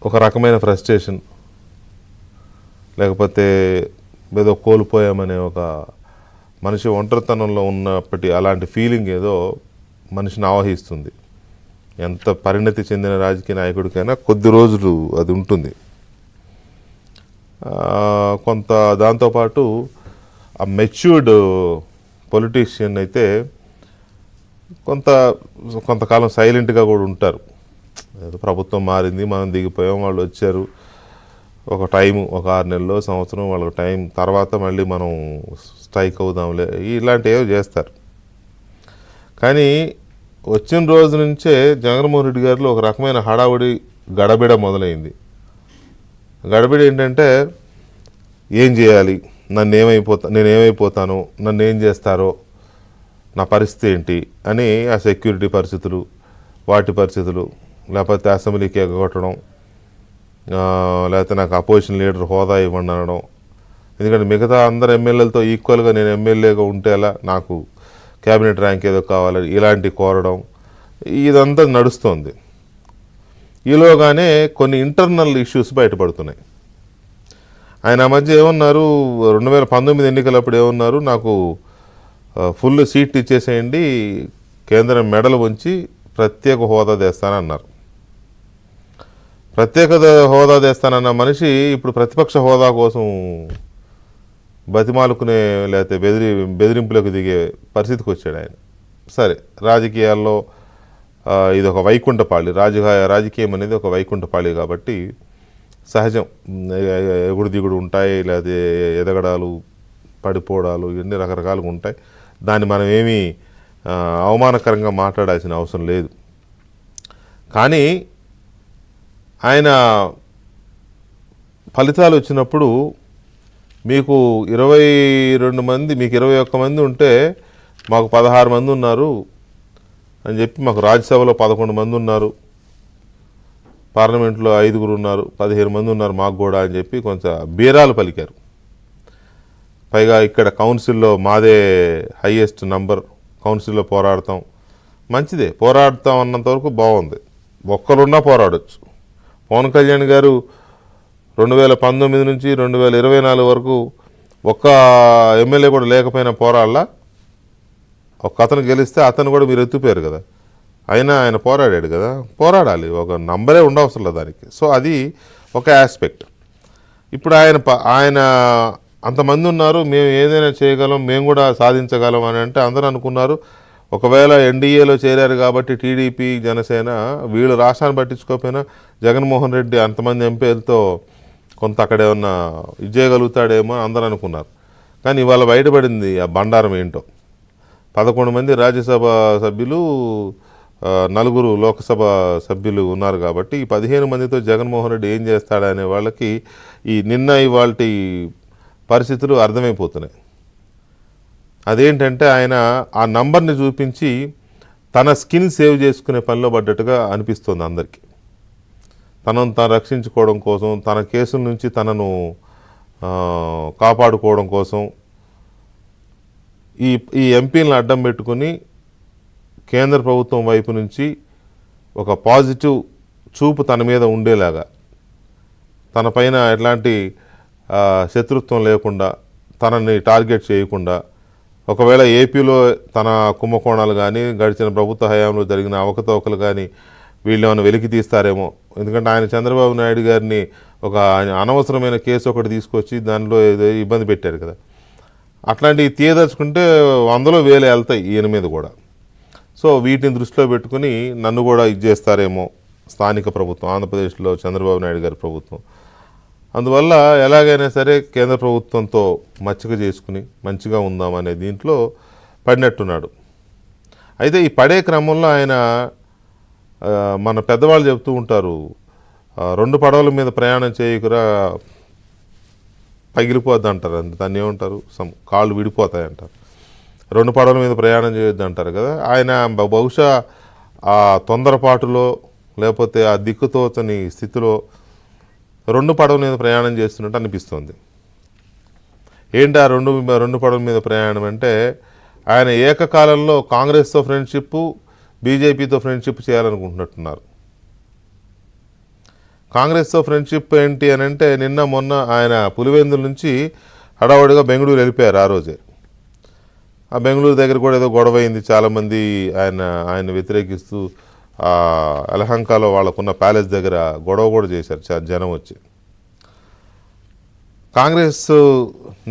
ఒక రకమైన ఫ్రస్ట్రేషన్, లేకపోతే ఏదో కోల్పోయామనే ఒక మనిషి ఒంటరితనంలో ఉన్నప్పటి అలాంటి ఫీలింగ్ ఏదో మనిషిని ఆవహిస్తుంది. ఎంత పరిణతి చెందిన రాజకీయ నాయకుడికైనా కొద్ది రోజులు అది ఉంటుంది. కొంత దాంతోపాటు ఆ మెచ్యూర్డ్ పొలిటీషియన్ అయితే కొంతకాలం సైలెంట్గా కూడా ఉంటారు. ఏదో ప్రభుత్వం మారింది, మనం దిగిపోయాం, వాళ్ళు వచ్చారు, ఒక టైము, ఒక 6 నెలలు సంవత్సరం వాళ్ళకి టైం, తర్వాత మళ్ళీ మనం స్ట్రైక్ అవుదాంలే, ఇలాంటివి చేస్తారు. కానీ వచ్చిన రోజు నుంచే జగన్మోహన్ రెడ్డి గారిలో ఒక రకమైన హడావుడి గడబిడ మొదలైంది. గడబిడ ఏంటంటే ఏం చేయాలి, నేనేమైపోతాను, నన్ను ఏం చేస్తారో, నా పరిస్థితి ఏంటి అని ఆ సెక్యూరిటీ పరిస్థితులు, వాటి పరిస్థితులు, లేకపోతే అసెంబ్లీకి ఎగ్గొట్టడం, లేకపోతే నాకు అపోజిషన్ లీడర్ హోదా ఇవ్వండి అనడం. ఎందుకంటే మిగతా అందరు ఎమ్మెల్యేలతో ఈక్వల్గా నేను ఎమ్మెల్యేగా ఉంటేలా, నాకు క్యాబినెట్ ర్యాంక్ ఏదో కావాలని ఇలాంటి కోరడం, ఇదంతా నడుస్తుంది. ఈలోగానే కొన్ని ఇంటర్నల్ ఇష్యూస్ బయటపడుతున్నాయి. ఆయన ఆ మధ్య ఏమన్నారు, 2019 ఎన్నికలప్పుడు ఏమన్నారు, నాకు ఫుల్ సీట్ ఇచ్చేసేయండి, కేంద్రం మెడలు ఉంచి ప్రత్యేక హోదా తెస్తానన్నారు. ప్రత్యేక హోదా తెస్తానన్న మనిషి ఇప్పుడు ప్రతిపక్ష హోదా కోసం బతిమాలుకునే లేకపోతే బెదిరింపులకు దిగే పరిస్థితికి వచ్చాడు ఆయన. సరే, రాజకీయాల్లో ఇది ఒక వైకుంఠపాళి, రాజకీయం అనేది ఒక వైకుంఠపాళి కాబట్టి సహజం, ఎగుడు దిగుడు ఉంటాయి, లేకపోతే ఎదగడాలు, పడిపోవడాలు, ఇవన్నీ రకరకాలుగా ఉంటాయి. దాన్ని మనం ఏమీ అవమానకరంగా మాట్లాడాల్సిన అవసరం లేదు. కానీ ఆయన ఫలితాలు వచ్చినప్పుడు మీకు 22 మంది, మీకు 21 మంది ఉంటే మాకు 16 మంది ఉన్నారు అని చెప్పి, మాకు రాజ్యసభలో 11 మంది ఉన్నారు, పార్లమెంట్లో 5 ఉన్నారు, 15 మంది ఉన్నారు మాకు కూడా అని చెప్పి కొంచెం బీరాలు పలికారు. పైగా ఇక్కడ కౌన్సిల్లో మాదే హైయెస్ట్ నంబర్, కౌన్సిల్లో పోరాడతాం, మంచిదే, పోరాడతాం అన్నంతవరకు బాగుంది, ఒక్కరున్నా పోరాడచ్చు. పవన్ కళ్యాణ్ గారు 2019 నుంచి 2024 వరకు ఒక్క ఎమ్మెల్యే కూడా లేకపోయినా పోరాడలా, ఒక అతను గెలిస్తే అతను కూడా మీరు ఎత్తుపోయారు కదా, అయినా ఆయన పోరాడాడు కదా, పోరాడాలి, ఒక నంబరే ఉండవసరం లేదు దానికి. సో అది ఒక ఆస్పెక్ట్. ఇప్పుడు ఆయన అంతమంది ఉన్నారు, మేము ఏదైనా చేయగలం, మేము కూడా సాధించగలం అని అంటే అందరూ అనుకున్నారు. ఒకవేళ ఎన్డీఏలో చేరారు కాబట్టి టీడీపీ, జనసేన వీళ్ళు రాష్ట్రాన్ని పట్టించుకోకపోయినా జగన్మోహన్ రెడ్డి అంతమంది ఎంపీలతో కొంత అక్కడే ఉన్న ఇది చేయగలుగుతాడేమో అందరూ అనుకున్నారు. కానీ ఇవాళ బయటపడింది ఆ బండారం ఏంటో. 11 మంది రాజ్యసభ సభ్యులు, 4 లోక్సభ సభ్యులు ఉన్నారు కాబట్టి ఈ 15 మందితో జగన్మోహన్ రెడ్డి ఏం చేస్తాడనే వాళ్ళకి ఈ నిన్న ఇవాల్టి పరిస్థితులు అర్థమైపోతున్నాయి. అదేంటంటే ఆయన ఆ నంబర్ని చూపించి తన స్కిన్ సేవ్ చేసుకునే పనిలో పడ్డట్టుగా అనిపిస్తుంది అందరికీ. తనను తాను రక్షించుకోవడం కోసం, తన కేసుల నుంచి తనను కాపాడుకోవడం కోసం ఈ ఎంపీలను అడ్డం పెట్టుకుని కేంద్ర ప్రభుత్వం వైపు నుంచి ఒక పాజిటివ్ చూపు తన మీద ఉండేలాగా, తన పైన ఎట్లాంటి శత్రుత్వం లేకుండా, తనని టార్గెట్ చేయకుండా, ఒకవేళ ఏపీలో తన కుంభకోణాలు కానీ, గడిచిన ప్రభుత్వ హయాంలో జరిగిన అవకతవకలు కానీ వీళ్ళు ఏమైనా వెలికి తీస్తారేమో. ఎందుకంటే ఆయన చంద్రబాబు నాయుడు గారిని ఒక అనవసరమైన కేసు ఒకటి తీసుకొచ్చి దానిలో ఏదో ఇబ్బంది పెట్టారు కదా, అట్లాంటివి తీయదలుచుకుంటే 100లో 1000 వెళ్తాయి ఈయన మీద కూడా. సో వీటిని దృష్టిలో పెట్టుకుని నన్ను కూడా ఇది చేస్తారేమో స్థానిక ప్రభుత్వం, ఆంధ్రప్రదేశ్లో చంద్రబాబు నాయుడు గారి ప్రభుత్వం. అందువల్ల ఎలాగైనా సరే కేంద్ర ప్రభుత్వంతో మచ్చిక చేసుకుని మంచిగా ఉందామనే దీంట్లో పడినట్టున్నాడు. అయితే ఈ పడే క్రమంలో ఆయన, మన పెద్దవాళ్ళు చెప్తూ ఉంటారు, 2 పడవల మీద ప్రయాణం చేయకురా పగిలిపోద్ది అంటారు, దాన్ని ఏమంటారు, కాళ్ళు విడిపోతాయి అంటారు. 2 పడవల మీద ప్రయాణం చేయొద్దు అంటారు కదా. ఆయన బహుశా ఆ తొందరపాటులో లేకపోతే ఆ దిక్కుతోచని స్థితిలో 2 పడవల మీద ప్రయాణం చేస్తున్నట్టు అనిపిస్తుంది. ఏంటి ఆ 2 పడవల మీద ప్రయాణం అంటే, ఆయన ఏకకాలంలో కాంగ్రెస్తో ఫ్రెండ్షిప్, బీజేపీతో ఫ్రెండ్షిప్ చేయాలనుకుంటున్నట్టున్నారు. కాంగ్రెస్తో ఫ్రెండ్షిప్ ఏంటి అని అంటే నిన్న మొన్న ఆయన పులివెందుల నుంచి హడావుడిగా బెంగళూరు వెళ్ళిపోయారు ఆ రోజే. ఆ బెంగళూరు దగ్గర కూడా ఏదో గొడవ అయింది, చాలామంది ఆయన వ్యతిరేకిస్తూ యలహంకలో వాళ్ళకున్న ప్యాలెస్ దగ్గర గొడవ కూడా చేశారు జనం వచ్చి. కాంగ్రెస్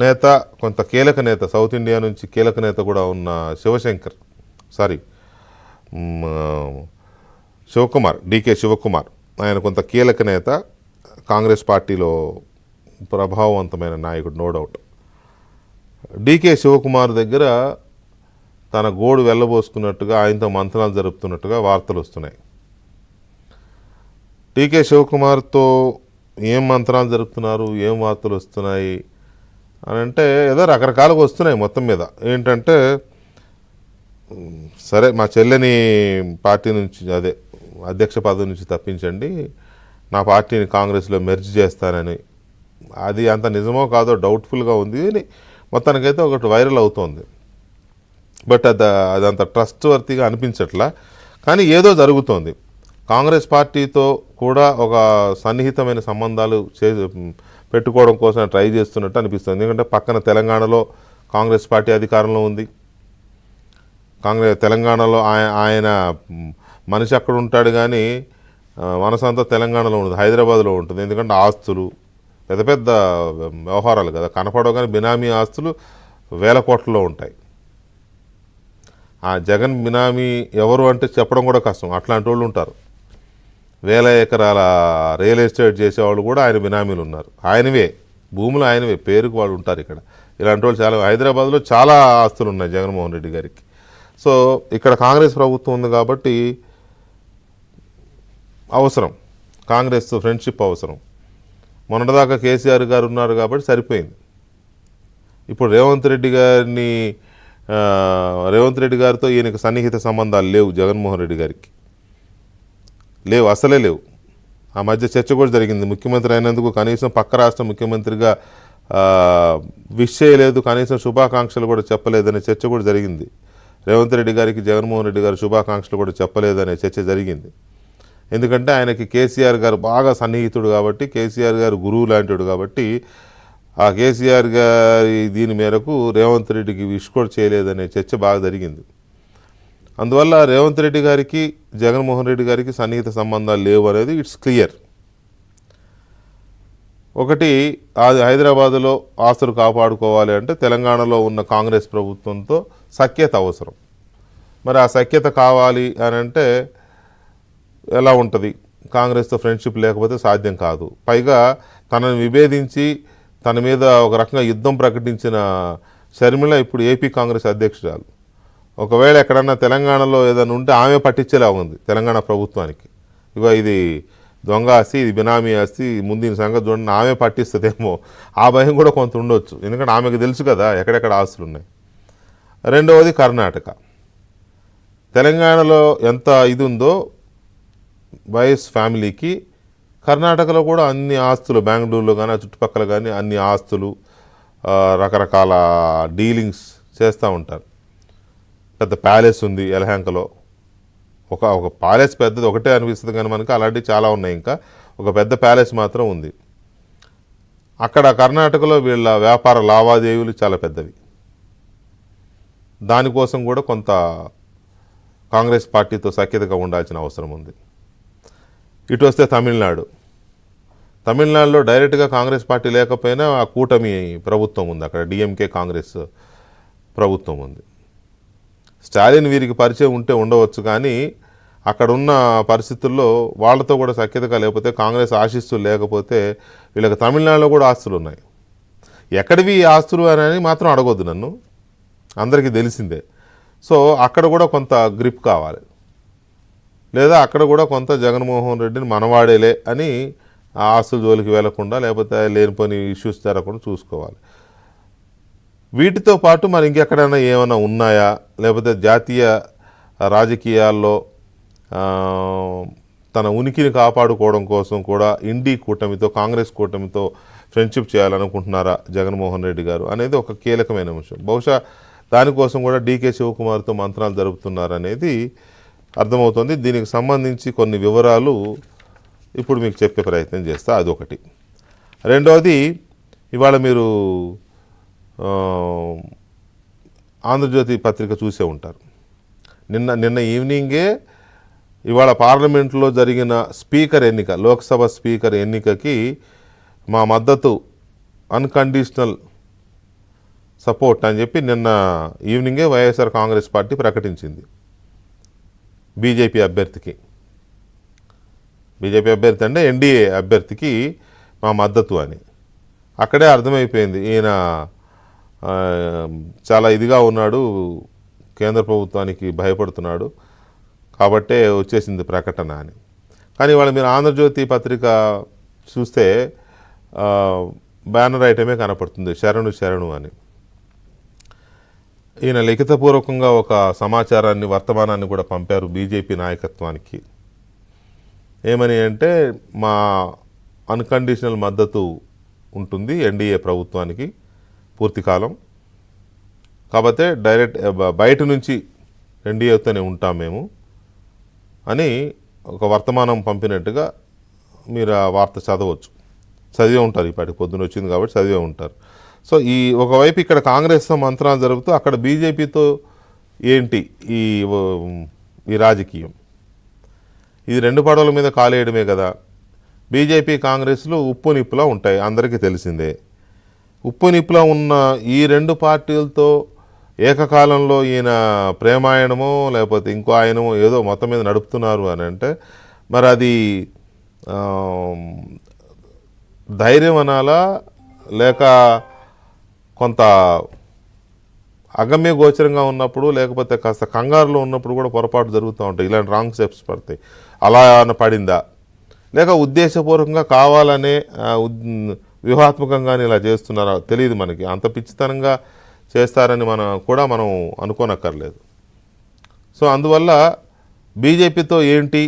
నేత, కొంత కీలక నేత, సౌత్ ఇండియా నుంచి కీలక నేత కూడా ఉన్న శివకుమార్, డీకే శివకుమార్, ఆయన కొంత కీలక నేత, కాంగ్రెస్ పార్టీలో ప్రభావవంతమైన నాయకుడు, నో డౌట్. డీకే శివకుమార్ దగ్గర తన గోడు వెళ్ళబోసుకున్నట్టుగా, ఆయనతో మంతనాలు జరుపుతున్నట్టుగా వార్తలు వస్తున్నాయి. డీకే శివకుమార్తో ఏం మంతనాలు జరుపుతున్నారు, ఏం వార్తలు వస్తున్నాయి అని అంటే ఏదో రకరకాలుగా వస్తున్నాయి. మొత్తం మీద ఏంటంటే, సరే మా చెల్లెని పార్టీ నుంచి, అదే అధ్యక్ష పదవి నుంచి తప్పించండి, నా పార్టీని కాంగ్రెస్లో మెర్జ్ చేస్తానని. అది అంత నిజమో కాదో డౌట్ఫుల్గా ఉంది అని మొత్తానికైతే ఒకటి వైరల్ అవుతోంది. బట్ అదంత ట్రస్ట్ వర్తీగా అనిపించట్లా. కానీ ఏదో జరుగుతోంది. కాంగ్రెస్ పార్టీతో కూడా ఒక సన్నిహితమైన సంబంధాలు పెట్టుకోవడం కోసం ట్రై చేస్తున్నట్టు అనిపిస్తుంది. ఎందుకంటే పక్కన తెలంగాణలో కాంగ్రెస్ పార్టీ అధికారంలో ఉంది. తెలంగాణలో ఆయన మనిషి అక్కడ ఉంటాడు, కానీ మనసంతా తెలంగాణలో ఉంటుంది, హైదరాబాద్లో ఉంటుంది. ఎందుకంటే ఆస్తులు పెద్ద పెద్ద వ్యవహారాలు కదా, కనపడవు కానీ బినామీ ఆస్తులు వేల కోట్లలో ఉంటాయి. ఆ జగన్ బినామీ ఎవరు అంటే చెప్పడం కూడా కష్టం, అట్లాంటి వాళ్ళు ఉంటారు. వేల ఎకరాల రియల్ ఎస్టేట్ చేసేవాళ్ళు కూడా ఆయన బినామీలు ఉన్నారు. ఆయనవే భూములు, ఆయనవే పేరుకు వాళ్ళు ఉంటారు ఇక్కడ. ఇలాంటి వాళ్ళు చాలా, హైదరాబాద్లో చాలా ఆస్తులు ఉన్నాయి జగన్మోహన్ రెడ్డి గారికి. సో ఇక్కడ కాంగ్రెస్ ప్రభుత్వం ఉంది కాబట్టి అవసరం, కాంగ్రెస్ ఫ్రెండ్షిప్ అవసరం. మొన్నటిదాకా కేసీఆర్ గారు ఉన్నారు కాబట్టి సరిపోయింది. ఇప్పుడు రేవంత్ రెడ్డి గారితో ఈయనకు సన్నిహిత సంబంధాలు లేవు, జగన్మోహన్ రెడ్డి గారికి లేవు, అసలే లేవు. ఆ మధ్య చర్చ కూడా జరిగింది, ముఖ్యమంత్రి అయినందుకు కనీసం పక్క రాష్ట్ర ముఖ్యమంత్రిగా విష్ చేయలేదు, కనీసం శుభాకాంక్షలు కూడా చెప్పలేదనే చర్చ కూడా జరిగింది. రేవంత్ రెడ్డి గారికి జగన్మోహన్ రెడ్డి గారు శుభాకాంక్షలు కూడా చెప్పలేదనే చర్చ జరిగింది. ఎందుకంటే ఆయనకి కేసీఆర్ గారు బాగా సన్నిహితుడు కాబట్టి, కేసీఆర్ గారు గురువు లాంటివాడు కాబట్టి, ఆ కేసీఆర్ గారి దీని మేరకు రేవంత్ రెడ్డికి విష్ కూడా చేయలేదనే చర్చ బాగా జరిగింది. అందువల్ల రేవంత్ రెడ్డి గారికి జగన్మోహన్ రెడ్డి గారికి సన్నిహిత సంబంధాలు లేవు అనేది ఇట్స్ క్లియర్. ఒకటి, అది హైదరాబాదులో ఆస్తులు కాపాడుకోవాలి అంటే తెలంగాణలో ఉన్న కాంగ్రెస్ ప్రభుత్వంతో సఖ్యత అవసరం. మరి ఆ సఖ్యత కావాలి అని అంటే ఎలా ఉంటుంది? కాంగ్రెస్తో ఫ్రెండ్షిప్ లేకపోతే సాధ్యం కాదు. పైగా తనను విభేదించి తన మీద ఒక రకంగా యుద్ధం ప్రకటించిన షర్మిల ఇప్పుడు ఏపీ కాంగ్రెస్ అధ్యక్షురాలు. ఒకవేళ ఎక్కడన్నా తెలంగాణలో ఏదైనా ఉంటే ఆమె పట్టించేలా ఉంది తెలంగాణ ప్రభుత్వానికి. ఇగో ఇది దొంగ ఆస్తి, ఇది బినామీ ఆస్తి, ముందు సంగతి చూడండి, ఆమె పట్టిస్తుందేమో, ఆ భయం కూడా కొంత ఉండొచ్చు. ఎందుకంటే ఆమెకు తెలుసు కదా ఎక్కడెక్కడ ఆస్తులు ఉన్నాయి. రెండవది కర్ణాటక. తెలంగాణలో ఎంత ఇది ఉందో వైఎస్ ఫ్యామిలీకి, కర్ణాటకలో కూడా అన్ని ఆస్తులు, బెంగళూరులో కానీ చుట్టుపక్కల కానీ అన్ని ఆస్తులు, రకరకాల డీలింగ్స్ చేస్తూ ఉంటారు. పెద్ద ప్యాలెస్ ఉంది యలహంకలో. ఒక ప్యాలెస్ పెద్దది ఒకటే అనిపిస్తుంది కానీ మనకి అలాంటివి చాలా ఉన్నాయి. ఇంకా ఒక పెద్ద ప్యాలెస్ మాత్రం ఉంది అక్కడ. కర్ణాటకలో వీళ్ళ వ్యాపార లావాదేవీలు చాలా పెద్దవి. దానికోసం కూడా కొంత కాంగ్రెస్ పార్టీతో సఖ్యతగా ఉండాల్సిన అవసరం ఉంది. ఇటు వస్తే తమిళనాడులో డైరెక్ట్గా కాంగ్రెస్ పార్టీ లేకపోయినా ఆ కూటమి ప్రభుత్వం ఉంది అక్కడ, డిఎంకే కాంగ్రెస్ ప్రభుత్వం ఉంది. స్టాలిన్ వీరికి పరిచయం ఉంటే ఉండవచ్చు, కానీ అక్కడ ఉన్న పరిస్థితుల్లో వాళ్ళతో కూడా సఖ్యతగా లేకపోతే, కాంగ్రెస్ ఆశిస్తులు లేకపోతే వీళ్ళకి తమిళనాడులో కూడా ఆస్తులు ఉన్నాయి. ఎక్కడివి ఆస్తులు అని మాత్రం అడగొద్దు నన్ను, అందరికీ తెలిసిందే. సో అక్కడ కూడా కొంత గ్రిప్ కావాలి, లేదా అక్కడ కూడా కొంత జగన్మోహన్ రెడ్డిని మనవాడేలే అని ఆ ఆస్తుల జోలికి వెళ్లకుండా, లేకపోతే లేనిపోని ఇష్యూస్ జరగకుండా చూసుకోవాలి. వీటితో పాటు మరి ఇంకెక్కడైనా ఏమైనా ఉన్నాయా, లేకపోతే జాతీయ రాజకీయాల్లో తన ఉనికిని కాపాడుకోవడం కోసం కూడా ఇండి కూటమితో, కాంగ్రెస్ కూటమితో ఫ్రెండ్షిప్ చేయాలనుకుంటున్నారా జగన్మోహన్ రెడ్డి గారు అనేది ఒక కీలకమైన అంశం. బహుశా దానికోసం కూడా డీకే శివకుమార్తో మంత్రాలు జరుపుతున్నారనేది అర్థమవుతుంది. దీనికి సంబంధించి కొన్ని వివరాలు ఇప్పుడు మీకు చెప్పే ప్రయత్నం చేస్తా. అదొకటి. రెండవది, ఇవాళ మీరు ఆంధ్రజ్యోతి పత్రిక చూసే ఉంటారు. నిన్న ఈవినింగే ఇవాళ పార్లమెంట్లో జరిగిన స్పీకర్ ఎన్నిక, లోక్సభ స్పీకర్ ఎన్నికకి మా మద్దతు అన్కండిషనల్ సపోర్ట్ అని చెప్పి నిన్న ఈవినింగే వైఎస్ఆర్ కాంగ్రెస్ పార్టీ ప్రకటించింది బీజేపీ అభ్యర్థికి. బీజేపీ అభ్యర్థి అంటే ఎన్డీఏ అభ్యర్థికి మా మద్దతు అని. అక్కడే అర్థమైపోయింది ఈయన చాలా ఇదిగా ఉన్నాడు, కేంద్ర ప్రభుత్వానికి భయపడుతున్నాడు, కాబట్టే వచ్చేసింది ప్రకటన అని. కానీ ఇవాళ మీరు ఆంధ్రజ్యోతి పత్రిక చూస్తే బ్యానర్ ఐటమే కనపడుతుంది, శరణు శరణు అని. ఈయన లిఖితపూర్వకంగా ఒక సమాచారాన్ని, వర్తమానాన్ని కూడా పంపారు బీజేపీ నాయకత్వానికి. ఏమని అంటే, మా అన్కండిషనల్ మద్దతు ఉంటుంది ఎన్డీఏ ప్రభుత్వానికి పూర్తికాలం, కాబట్టి డైరెక్ట్ బయట నుంచి ఎన్డీఏతోనే ఉంటాం మేము అని ఒక వర్తమానం పంపినట్టుగా మీరు ఆ వార్త చదివే ఉంటారు. ఇప్పటికి పొద్దున వచ్చింది కాబట్టి చదివే ఉంటారు. సో ఒకవైపు ఇక్కడ కాంగ్రెస్తో మంత్రాలు జరుగుతూ అక్కడ బీజేపీతో ఏంటి ఈ రాజకీయం? ఇది రెండు పడవల మీద కాలేయడమే కదా. బీజేపీ కాంగ్రెస్లు ఉప్పు నిప్పులా ఉంటాయి, అందరికీ తెలిసిందే. ఉప్పు నిప్పులా ఉన్న ఈ రెండు పార్టీలతో ఏకకాలంలో ఈయన ప్రేమాయణమో లేకపోతే ఇంకో ఆయనమో ఏదో మొత్తం మీద నడుపుతున్నారు అని అంటే, మరి అది ధైర్యం అనాలా, లేక కొంత అగమ్య గోచరంగా ఉన్నప్పుడు, లేకపోతే కాస్త కంగారులో ఉన్నప్పుడు కూడా పొరపాటు జరుగుతూ ఉంటాయి, ఇలాంటి రాంగ్ స్టెప్స్ పడతాయి. అలా ఏమైనా పడిందా, లేక ఉద్దేశపూర్వకంగా కావాలనే వ్యూహాత్మకంగానే ఇలా చేస్తున్నారా తెలియదు మనకి. అంత పిచ్చితనంగా చేస్తారని మనం అనుకోనక్కర్లేదు. సో అందువల్ల బీజేపీతో ఏంటి